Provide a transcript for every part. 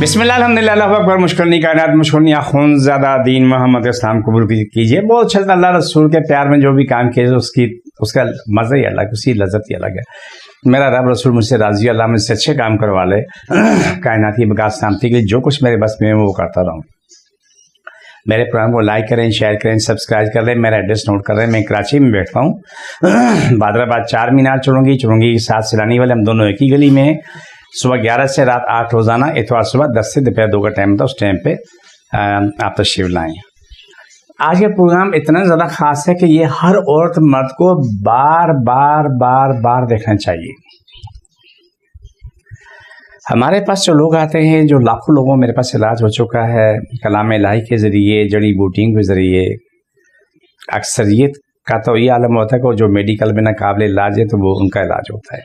بسم اللہ الحمدللہ اللہ اکبر مشکل کائنات مشکل خون زیادہ دین محمد اسلام قبول کیجیے. بہت اچھا اللہ رسول کے پیار میں جو بھی کام کیے اس کا مزہ ہی الگ, اس کی لذت ہی الگ ہے. میرا رب رسول مجھ سے راضی, اللہ مجھ سے اچھے کام کروا لے, کائناتی بقا سلامتی کے لیے جو کچھ میرے بس میں وہ کرتا رہوں. میرے پروگرام کو لائک کریں, شیئر کریں, سبسکرائب کر لیں. میرا ایڈریس نوٹ کر رہے ہیں. میں کراچی میں بیٹھتا ہوں, بادر آباد چار مینار چڑھوں گی کے ساتھ سیلانی والے, ہم دونوں ایک ہی گلی میں ہیں. صبح 11 سے رات 8 روزانہ, اتوار صبح 10 سے دوپہر 2 کا ٹائم تھا. اس ٹائم پہ آپ تشریف لائیں. آج کا پروگرام اتنا زیادہ خاص ہے کہ یہ ہر عورت مرد کو بار بار بار بار دیکھنا چاہیے. ہمارے پاس جو لوگ آتے ہیں, جو لاکھوں لوگوں میرے پاس علاج ہو چکا ہے کلام الہی کے ذریعے, جڑی بوٹیوں کے ذریعے. اکثریت کا تو یہ عالم ہوتا ہے کہ جو میڈیکل میں ناقابل علاج ہے تو وہ ان کا علاج ہوتا ہے.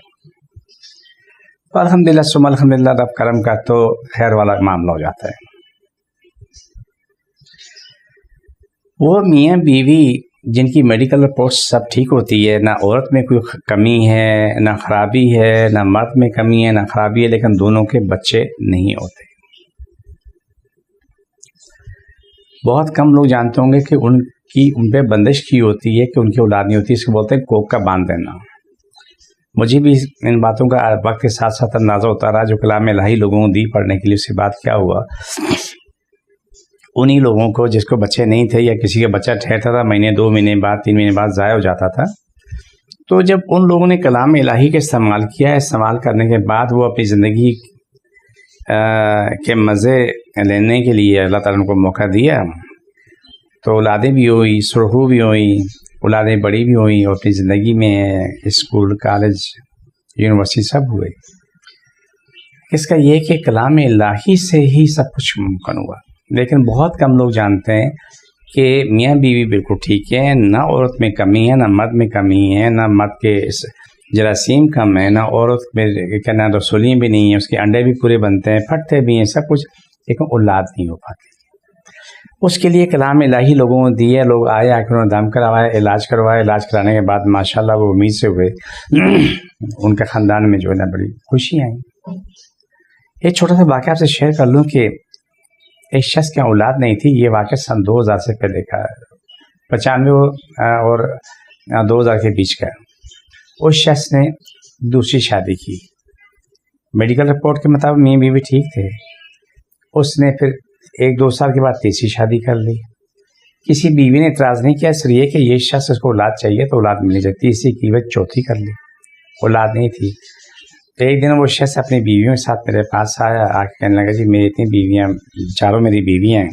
تو الحمدللہ ثم الحمدللہ رب کرم کا تو خیر والا معاملہ ہو جاتا ہے. وہ میاں بیوی جن کی میڈیکل رپورٹ سب ٹھیک ہوتی ہے, نہ عورت میں کوئی کمی ہے نہ خرابی ہے, نہ مرد میں کمی ہے نہ خرابی ہے, لیکن دونوں کے بچے نہیں ہوتے. بہت کم لوگ جانتے ہوں گے کہ ان پہ بندش کی ہوتی ہے کہ ان کی اولاد نہیں ہوتی. اس کو بولتے ہیں کوک کا باندھ دینا. مجھے بھی ان باتوں کا وقت کے ساتھ ساتھ اندازہ ہوتا رہا. جو کلام الہی لوگوں کو دی پڑھنے کے لیے, اس کے بعد کیا ہوا, انہی لوگوں کو جس کو بچے نہیں تھے یا کسی کا بچہ ٹھہرتا تھا مہینے 2 مہینے بعد 3 مہینے بعد ضائع ہو جاتا تھا, تو جب ان لوگوں نے کلام الہی کا استعمال کیا, استعمال کرنے کے بعد وہ اپنی زندگی کے مزے لینے کے لیے اللہ تعالیٰ نے کو موقع دیا, تو اولادیں بھی ہوئی, سرخو بھی ہوئی, اولادیں بڑی بھی ہوئی, اور اپنی زندگی میں اسکول, کالج, یونیورسٹی سب ہوئے. اس کا یہ کہ کلام الہی سے ہی سب کچھ ممکن ہوا. لیکن بہت کم لوگ جانتے ہیں کہ میاں بیوی بالکل ٹھیک ہے, نہ عورت میں کمی ہے نہ مرد میں کمی ہے, نہ مرد کے جراثیم کم ہے, نہ عورت میں نہ رسولیاں بھی نہیں ہیں, اس کے انڈے بھی پورے بنتے ہیں, پھٹتے بھی ہیں, سب کچھ, لیکن اولاد نہیں ہو پاتی. اس کے لیے کلام الہی لوگوں کو دیے, لوگ آئے, آ کے انہوں نے دم کروایا, علاج کروایا. علاج کرانے کے بعد ماشاءاللہ وہ امید سے ہوئے, ان کے خاندان میں جو ہے نا بڑی خوشی آئی. ایک چھوٹا سا واقعہ آپ سے شیئر کر لوں کہ ایک شخص کی اولاد نہیں تھی. یہ واقعہ سن 2000 سے پہلے کا, 95 اور 2000 کے بیچ کا. اس شخص نے دوسری شادی کی. میڈیکل رپورٹ کے مطابق میاں بیوی ٹھیک تھے. اس نے پھر 1-2 سال کے بعد تیسری شادی کر لی. کسی بیوی نے اعتراض نہیں کیا, اس لیے کہ یہ شخص اس کو اولاد چاہیے تو اولاد ملنی چاہیے. تیسری کی وجہ چوتھی کر لی, اولاد نہیں تھی. ایک دن وہ شخص اپنی بیویوں کے ساتھ میرے پاس آیا, آ کے کہنے لگا, جی میری اتنی بیویاں, چاروں میری بیویاں ہیں,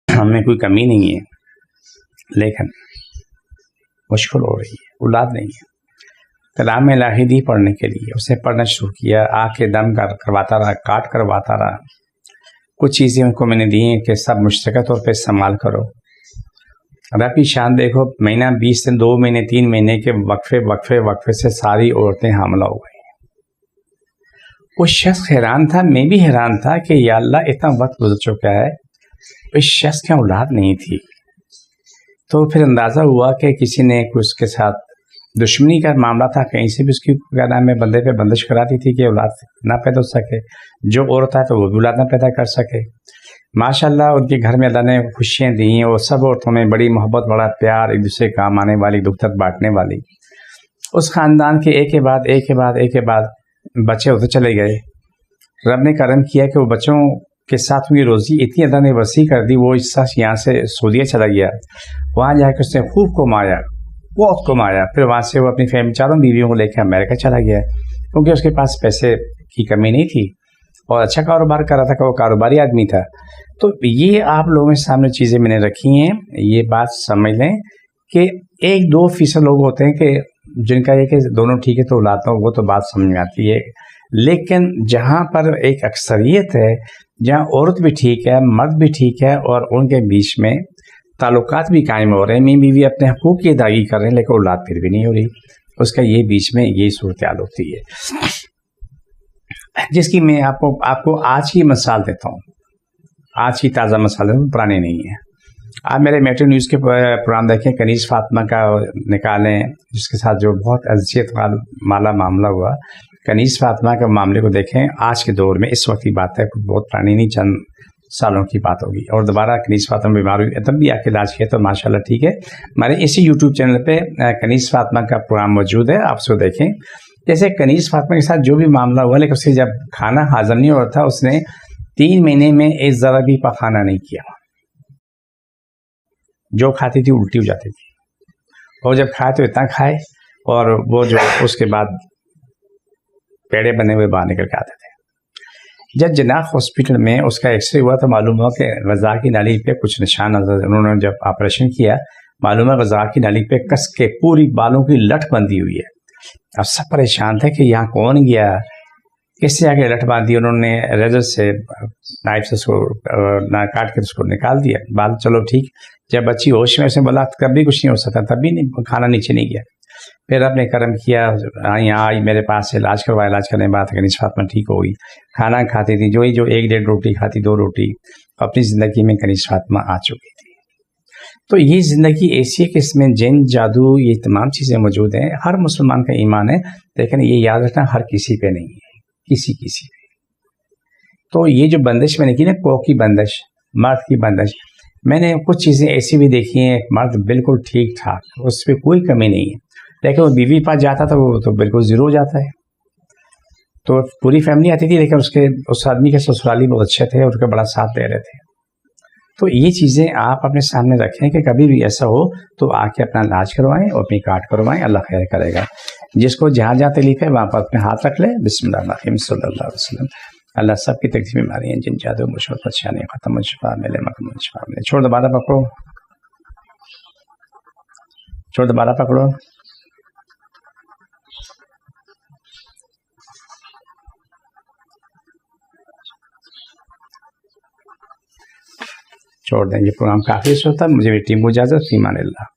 ہم میں کوئی کمی نہیں ہے, لیکن مشکل ہو رہی ہے, اولاد نہیں ہے. کلام الہی دی پڑھنے کے لیے اس نے پڑھنا شروع کیا. آ کے دم کرواتا رہا, کاٹ کرواتا رہا. کچھ چیزیں ان کو میں نے دی ہیں کہ سب مشترکہ طور پہ استعمال کرو. رب کی شان دیکھو, مہینہ 20 دن, 2 مہینے, 3 مہینے کے وقفے سے ساری عورتیں حاملہ ہو گئی. اس شخص حیران تھا, میں بھی حیران تھا کہ یا اللہ اتنا وقت گزر چکا ہے, اس شخص کی اولاد نہیں تھی. تو پھر اندازہ ہوا کہ کسی نے اس کے ساتھ دشمنی کا معاملہ تھا, کہیں سے بھی اس کی کیا نام ہے بندے پہ بندش کراتی تھی کہ اولاد نہ پیدا ہو سکے. جو عورت ہے تو وہ بھی اولاد نہ پیدا کر سکے. ماشاءاللہ ان کے گھر میں اللہ نے خوشیاں دی ہیں, اور سب عورتوں میں بڑی محبت, بڑا پیار, ایک دوسرے کام آنے والی, دکھ درد بانٹنے والی. اس خاندان کے ایک کے بعد بچے ہوتے چلے گئے. رب نے کرم کیا کہ وہ بچوں کے ساتھ ہوئی روزی اتنی اللہ نے وسیع کر دی. وہ اس شخص یہاں سے سعودیہ چلا گیا, وہاں جا کے اس نے خوب کمایا, بہت کمایا. پھر وہاں سے وہ اپنی فیملی 4 بیویوں کو لے کے امریکہ چلا گیا, کیونکہ اس کے پاس پیسے کی کمی نہیں تھی اور اچھا کاروبار کر رہا تھا, کہ وہ کاروباری آدمی تھا. تو یہ آپ لوگوں کے سامنے چیزیں میں نے رکھی ہیں. یہ بات سمجھ لیں کہ 1-2% لوگ ہوتے ہیں کہ جن کا یہ کہ دونوں ٹھیک ہے تو اولاد ہو, وہ تو بات سمجھ میں آتی ہے. لیکن جہاں پر ایک اکثریت ہے, جہاں عورت بھی ٹھیک ہے, مرد بھی ٹھیک ہے, اور ان کے بیچ میں تعلقات بھی قائم ہو رہے ہیں, میاں بیوی اپنے حقوق کی ادائیگی کر رہے ہیں, لیکن اولاد پھر بھی نہیں ہو رہی, اس کا یہ بیچ میں یہی صورتحال ہوتی ہے, جس کی میں آپ کو آج کی مثال دیتا ہوں. آج کی تازہ مثال دیتا ہوں, پرانے نہیں ہیں. آپ میرے میٹرو نیوز کے پروگرام دیکھیں, کنیز فاطمہ کا نکالیں, جس کے ساتھ جو بہت اذیت والا معاملہ ہوا. کنیز فاطمہ کے معاملے کو دیکھیں آج کے دور میں، اس وقت کی بات ہے، بہت پرانی نہیں، چند سالوں کی بات ہوگی، اور دوبارہ کنیز فاطمہ بیمار ہوئی، تب بھی آ کے علاج کیا تو ماشاءاللہ ٹھیک ہے۔ ہمارے اسی یوٹیوب چینل پہ کنیز فاطمہ کا پروگرام موجود ہے، آپ اس کو دیکھیں۔ جیسے کنیز فاطمہ کے ساتھ جو بھی معاملہ ہوا، لیکن اس سے جب کھانا ہضم نہیں ہو رہا تھا، اس نے 3 مہینے میں ایک ذرا بھی پخانا نہیں کیا، جو کھاتی تھی الٹی ہو جاتی تھی، اور جب کھائے تو اتنا کھائے، اور وہ جو اس کے بعد پیڑے بنے ہوئے باہر نکل کے آتے تھے۔ جب جناح ہاسپٹل میں اس کا ایکس رے ہوا تو معلوم ہوا کہ غذا کی نالی پہ کچھ نشان نظر، انہوں نے جب آپریشن کیا معلوم ہے غذا کی نالی پہ کس کے پوری بالوں کی لٹ بندھی ہوئی ہے۔ اب سب پریشان تھے کہ یہاں کون گیا، کس سے آ کے لٹ باندھی، انہوں نے ریزر سے نائف سے اس کو کاٹ کے اس کو نکال دیا بال، چلو ٹھیک۔ جب بچی ہوش میں، اس نے بولا کبھی کچھ نہیں ہو سکتا، تبھی نہیں کھانا نیچے نہیں گیا۔ پھر آپ نے کرم کیا، یہاں آئی میرے پاس سے، علاج کروایا، علاج کرنے کے بعد کنیز فاطمہ ٹھیک ہو گئی، کھانا کھاتی تھی، جو 1-1.5 روٹی کھاتی، 2 روٹی، اپنی زندگی میں کنیز فاطمہ آ چکی تھی۔ تو یہ زندگی ایسی ہے کہ اس میں جن، جادو، یہ تمام چیزیں موجود ہیں، ہر مسلمان کا ایمان ہے، لیکن یہ یاد رکھنا ہر کسی پہ نہیں ہے، کسی پہ۔ تو یہ جو بندش میں نے کی نا، کوک کی بندش، مرد کی بندش، میں نے کچھ چیزیں ایسی بھی دیکھی ہیں، مرد بالکل ٹھیک ٹھاک، اس پہ کوئی کمی نہیں ہے، لیکن وہ بیوی پاس جاتا تھا وہ تو بالکل زیرو ہو جاتا ہے۔ تو پوری فیملی آتی تھی، لیکن اس آدمی کے سسرالی بہت اچھے تھے اور اس کا بڑا ساتھ دے رہے تھے۔ تو یہ چیزیں آپ اپنے سامنے رکھیں کہ کبھی بھی ایسا ہو تو آ کے اپنا علاج کروائیں اور اپنی کارڈ کروائیں، اللہ خیر کرے گا۔ جس کو جہاں جہاں تکلیف ہے وہاں پر اپنے ہاتھ رکھ لے، بسم اللہ الرحمن الرحیم، صلی اللہ علیہ وسلم۔ اللہ سب کی تکلیف بیماری ہیں، جن جادو مشکل پریشانی ختم، شفا ملے، مکمل شفا ملے۔ چھوڑ دوبارہ پکڑو، چھوڑ دوبارہ پکڑو، چھوڑ دیں۔ یہ پروگرام کافی ہوتا ہے، مجھے میری ٹیم کو اجازت، فی امان اللہ۔